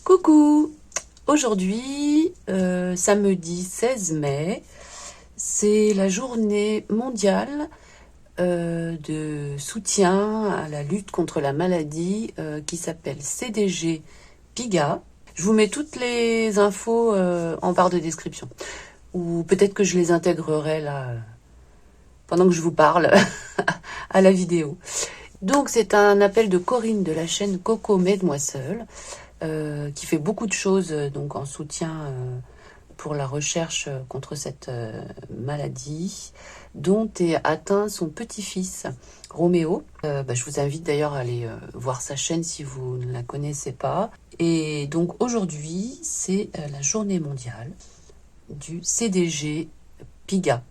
Coucou! Aujourd'hui, samedi 16 mai, c'est la journée mondiale de soutien à la lutte contre la maladie qui s'appelle CDG PIGA. Je vous mets toutes les infos en barre de description. Ou peut-être que je les intégrerai là pendant que je vous parle à la vidéo. Donc c'est un appel de Corinne de la chaîne Coco M'aide-moi seule. Qui fait beaucoup de choses donc en soutien pour la recherche contre cette maladie dont est atteint son petit-fils Roméo. Je vous invite d'ailleurs à aller voir sa chaîne si vous ne la connaissez pas. Et donc aujourd'hui, c'est la journée mondiale du CDG PIGA.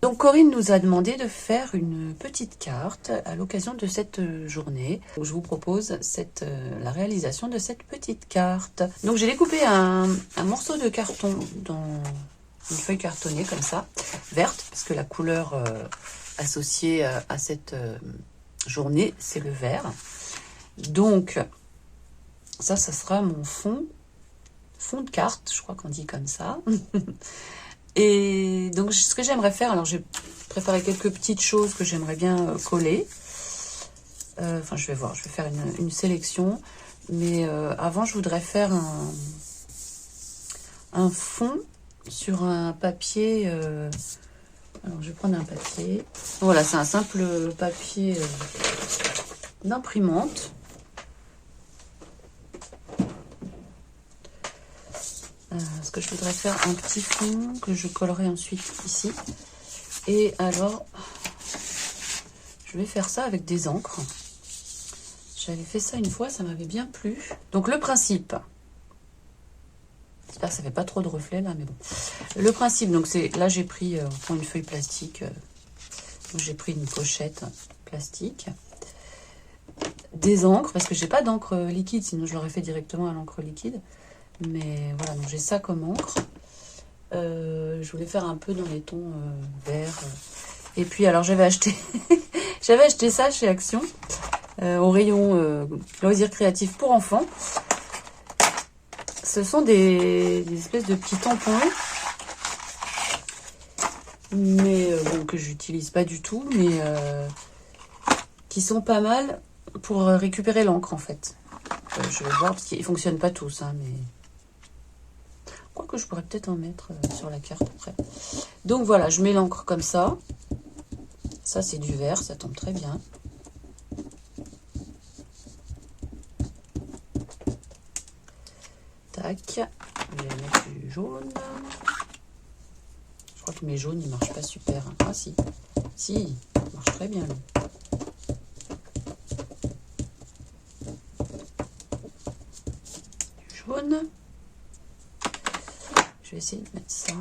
Donc Corinne nous a demandé de faire une petite carte à l'occasion de cette journée. Donc, je vous propose la réalisation de cette petite carte. Donc j'ai découpé un morceau de carton dans une feuille cartonnée comme ça, verte, parce que la couleur associée à cette journée, c'est le vert. Donc ça sera mon fond de carte, je crois qu'on dit comme ça. Et donc, ce que j'aimerais faire, alors j'ai préparé quelques petites choses que j'aimerais bien coller. Enfin, je vais voir, je vais faire une sélection. Mais avant, je voudrais faire un fond sur un papier. Alors, je vais prendre un papier. Voilà, c'est un simple papier d'imprimante. Parce que je voudrais faire un petit fond que je collerai ensuite ici. Et alors, je vais faire ça avec des encres. J'avais fait ça une fois, ça m'avait bien plu. Donc le principe, j'espère que ça fait pas trop de reflets là, mais bon. Le principe, donc c'est, là j'ai pris, on prend une feuille plastique, j'ai pris une pochette plastique, des encres, parce que j'ai pas d'encre liquide, sinon je l'aurais fait directement à l'encre liquide. Mais voilà, donc j'ai ça comme encre. Je voulais faire un peu dans les tons verts. Et puis alors j'avais acheté j'avais acheté ça chez Action au rayon loisirs créatifs pour enfants. Ce sont des espèces de petits tampons, mais bon, que j'utilise pas du tout, mais qui sont pas mal pour récupérer l'encre en fait. Je vais voir parce qu'ils fonctionnent pas tous, hein, mais que je pourrais peut-être en mettre sur la carte après. Donc voilà, je mets l'encre comme ça. Ça c'est du vert, ça tombe très bien. Tac, je vais mettre du jaune. Je crois que mes jaunes ils marchent pas super. Ah si, si, il marche très bien lui. Du jaune. Je vais essayer de mettre ça.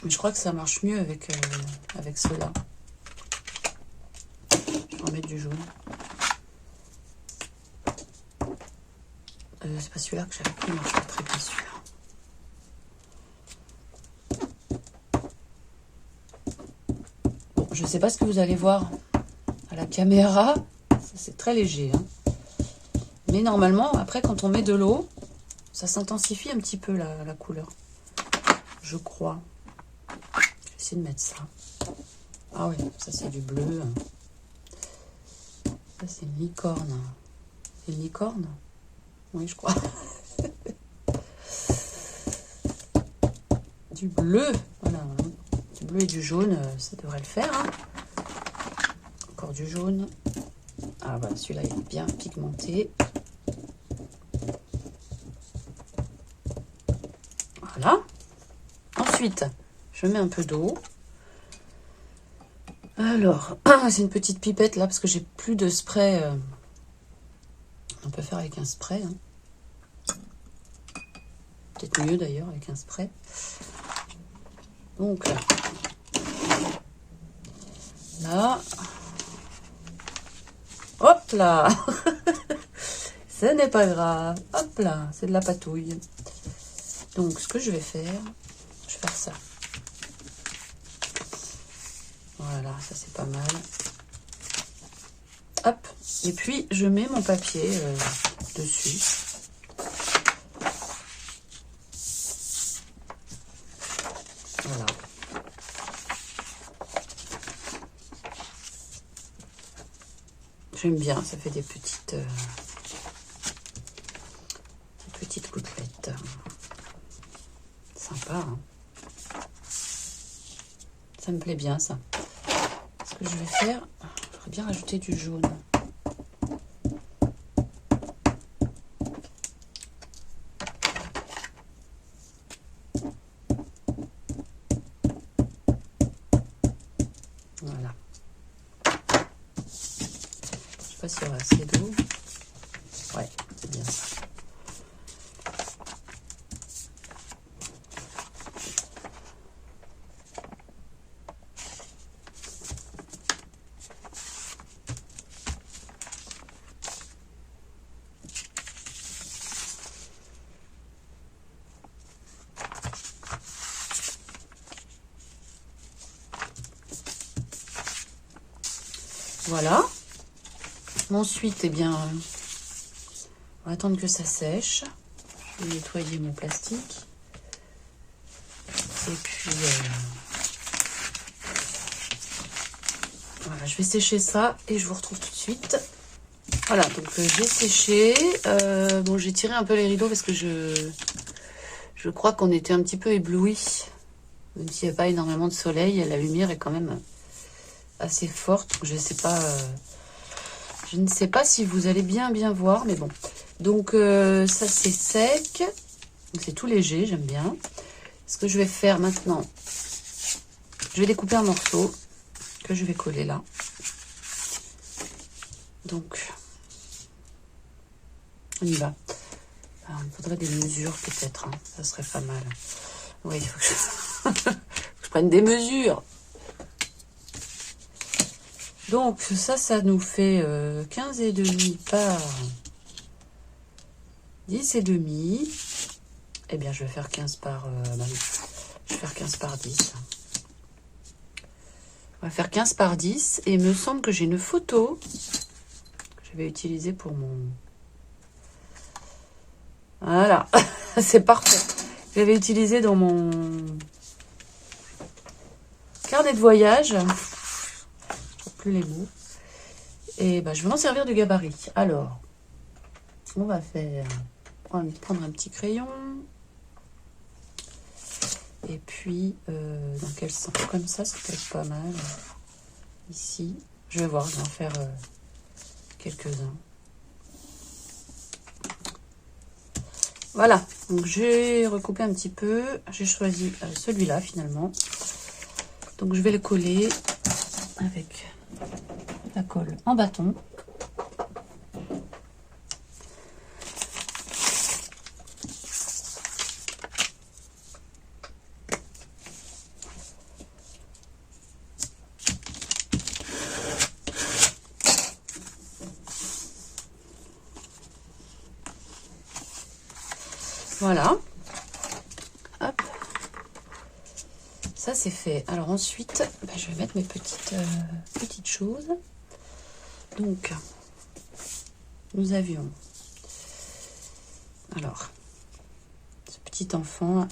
Mais je crois que ça marche mieux avec ceux-là. Je vais en mettre du jaune. C'est pas celui-là que j'avais pris, il marche pas très bien celui-là. Bon, je sais pas ce que vous allez voir à la caméra, c'est très léger, hein. Mais normalement, après, quand on met de l'eau, ça s'intensifie un petit peu la couleur. Je crois. Je vais essayer de mettre ça. Ah oui, ça c'est du bleu. Ça c'est une licorne. C'est une licorne? Oui, je crois. Du bleu. Voilà. Du bleu et du jaune, ça devrait le faire, hein. Encore du jaune. Ah voilà, celui-là il est bien pigmenté. Voilà. Ensuite, je mets un peu d'eau. Alors, c'est une petite pipette là parce que j'ai plus de spray. On peut faire avec un spray. Hein. Peut-être mieux d'ailleurs avec un spray. Donc là, Hop là. Ce n'est pas grave. Hop là, c'est de la patouille. Donc, ce que je vais faire ça. Voilà, ça c'est pas mal. Hop. Et puis, je mets mon papier dessus. Voilà. J'aime bien, ça fait des petites gouttelettes. Sympa, hein. Ça me plaît bien, ça. Ce que je vais faire, je voudrais bien rajouter du jaune. Voilà. Je sais pas s'il y aura assez d'eau. Ouais, c'est bien ça. Voilà. Ensuite, eh bien, on va attendre que ça sèche. Je vais nettoyer mon plastique. Et puis, voilà, je vais sécher ça et je vous retrouve tout de suite. Voilà, donc j'ai séché. Bon, j'ai tiré un peu les rideaux parce que je crois qu'on était un petit peu éblouis. Même s'il n'y a pas énormément de soleil, la lumière est quand même assez forte. Je ne sais pas si vous allez bien voir, mais bon. Donc ça c'est sec. C'est tout léger, j'aime bien. Ce que je vais faire maintenant, je vais découper un morceau que je vais coller là. Donc, on y va. Alors, il me faudrait des mesures peut-être, hein. Ça serait pas mal. Oui, il faut que je prenne des mesures. Donc, ça nous fait 15,5 par 10,5. Eh bien, je vais faire 15 par... je vais faire 15 par 10. On va faire 15 par 10. Et il me semble que j'ai une photo que je vais utiliser pour mon... Voilà. C'est parfait. Je l'avais utilisé dans mon carnet de voyage. Je ne trouve plus les mots. Et ben, je vais m'en servir du gabarit. Alors, on va faire... prendre un petit crayon. Et puis, dans quel sens? Comme ça peut être pas mal. Ici, je vais voir, je vais en faire quelques-uns. Voilà, donc j'ai recoupé un petit peu. J'ai choisi celui-là finalement. Donc je vais le coller avec la colle en bâton. Voilà. Hop. Ça c'est fait. Alors ensuite, je vais mettre mes petites choses. Donc, nous avions alors ce petit enfant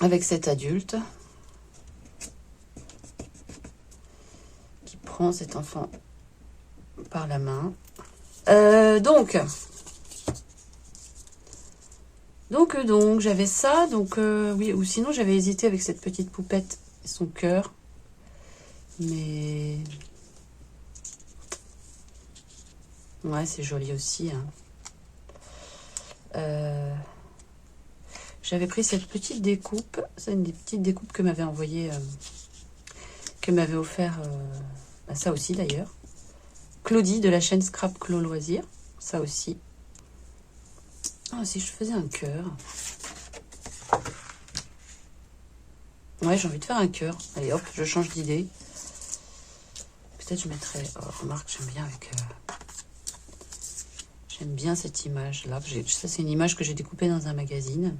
avec cet adulte qui prend cet enfant par la main. Donc j'avais ça, oui, ou sinon j'avais hésité avec cette petite poupette et son cœur, mais ouais, c'est joli aussi, hein. J'avais pris cette petite découpe, c'est une des petites découpes que m'avait envoyé, que m'avait offert, ça aussi d'ailleurs, Claudie de la chaîne Scrap Clos Loisirs, ça aussi. Ah, si je faisais un cœur. Ouais, j'ai envie de faire un cœur. Allez hop, je change d'idée. peut-être je mettrai... Oh, remarque, j'aime bien avec... J'aime bien cette image-là. Ça, c'est une image que j'ai découpée dans un magazine.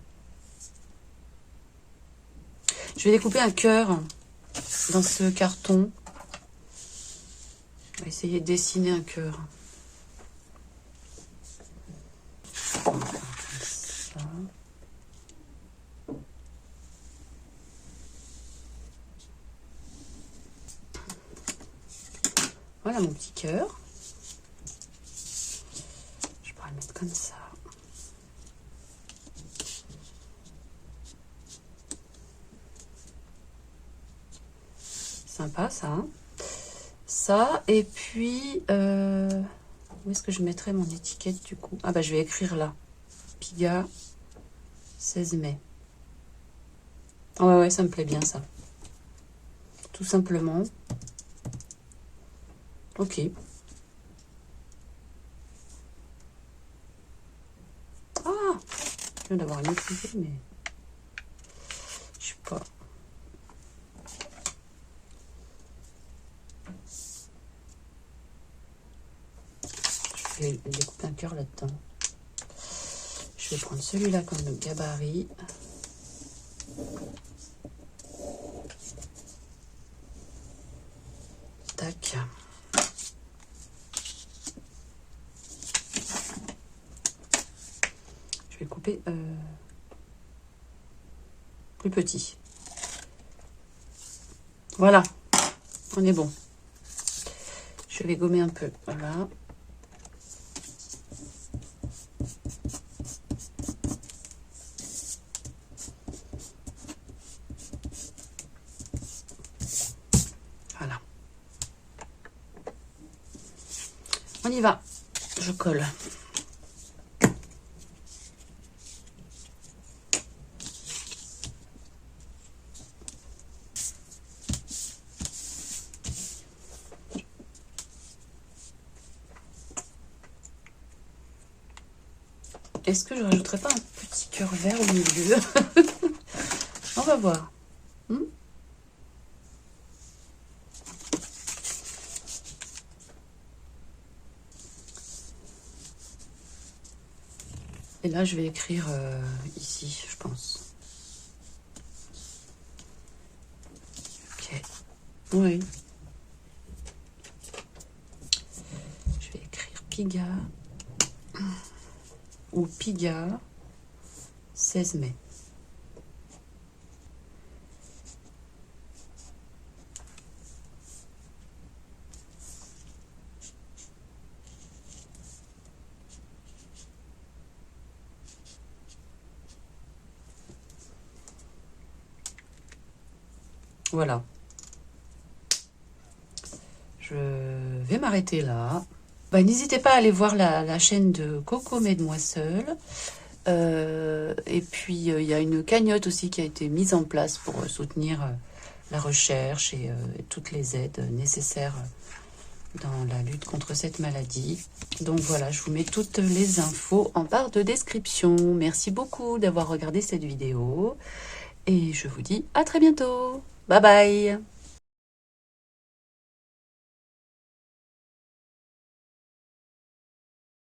Je vais découper un cœur dans ce carton. On va essayer de dessiner un cœur. Comme ça. Voilà mon petit cœur. Je pourrais le mettre comme ça. Sympa ça. Hein, ça, et puis... où est-ce que je mettrai mon étiquette du coup? Ah bah je vais écrire là. Piga, 16 mai. Oh, ouais, ça me plaît bien ça. Tout simplement. Ok. Ah, je viens d'avoir une autre idée, mais je sais pas. Je vais découper un cœur là-dedans. Je vais prendre celui-là comme le gabarit. Tac. Je vais couper plus petit. Voilà, on est bon. Je vais gommer un peu. Voilà. Voilà. On y va. Je colle. Est-ce que je rajouterai pas un petit cœur vert au milieu? On va voir. Et là, je vais écrire ici, je pense. Ok. Oui. Je vais écrire Piga. Ou Piga, 16 mai. Voilà. Je vais m'arrêter là. Bah, n'hésitez pas à aller voir la chaîne de Coco Mesdemoiselles. Et puis, il y a une cagnotte aussi qui a été mise en place pour soutenir la recherche et toutes les aides nécessaires dans la lutte contre cette maladie. Donc voilà, je vous mets toutes les infos en barre de description. Merci beaucoup d'avoir regardé cette vidéo. Et je vous dis à très bientôt. Bye bye!